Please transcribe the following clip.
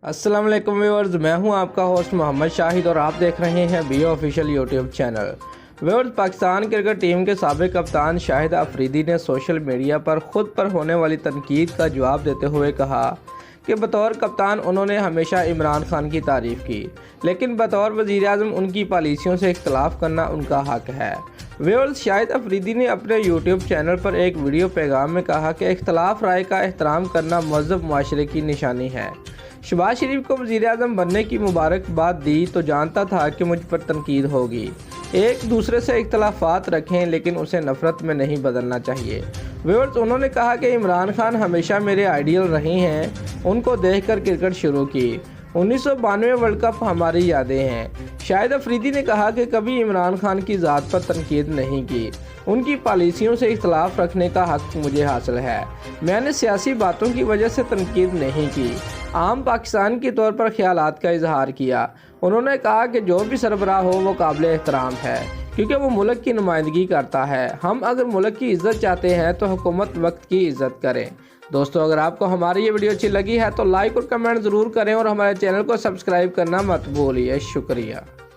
अस्सलाम वालेकुम व्यूअर्स, मैं हूं आपका होस्ट मोहम्मद शाहिद और आप देख रहे हैं B official YouTube channel. Viewers, Pakistan cricket team के साबिक कप्तान शाहिद अफरीदी ने सोशल मीडिया पर खुद पर होने वाली तनकीद का जवाब देते हुए कहा कि बतौर कप्तान उन्होंने हमेशा इमरान खान की तारीफ़ की, लेकिन बतौर वज़ीर-ए-आज़म उनकी पॉलिसियों से इख्तलाफ करना उनका हक़ है। व्यूअर्स, शाहिद अफरीदी ने अपने यूट्यूब चैनल पर एक वीडियो पैगाम में कहा कि इख्तलाफ राय का एहतराम करना महज़ब मुआशरे की निशानी है। शहबाज शरीफ को वज़ीर-ए-आज़म बनने की मुबारकबाद दी तो जानता था कि मुझ पर तनकीद होगी। एक दूसरे से इख्तलाफात रखें, लेकिन उसे नफ़रत में नहीं बदलना चाहिए। व्यूअर्स, उन्होंने कहा कि इमरान खान हमेशा मेरे आइडियल रहे हैं, उनको देखकर क्रिकेट शुरू की। 1992 वर्ल्ड कप हमारी यादें हैं। शाहिद अफरीदी ने कहा कि कभी इमरान खान की ज़ात पर तनकीद नहीं की, उनकी पॉलिसियों से इख्तलाफ रखने का हक़ मुझे हासिल है। मैंने सियासी बातों की वजह से तनकीद नहीं की, आम पाकिस्तान के तौर पर ख्यालात का इजहार किया। उन्होंने कहा कि जो भी सरबराह हो वो काबिल एहतराम है, क्योंकि वो मुल्क की नुमाइंदगी करता है। हम अगर मुल्क की इज़्ज़त चाहते हैं तो हुकूमत वक्त की इज़्ज़त करें। दोस्तों, अगर आपको हमारी ये वीडियो अच्छी लगी है तो लाइक और कमेंट ज़रूर करें और हमारे चैनल को सब्सक्राइब करना मत भूलिए। शुक्रिया।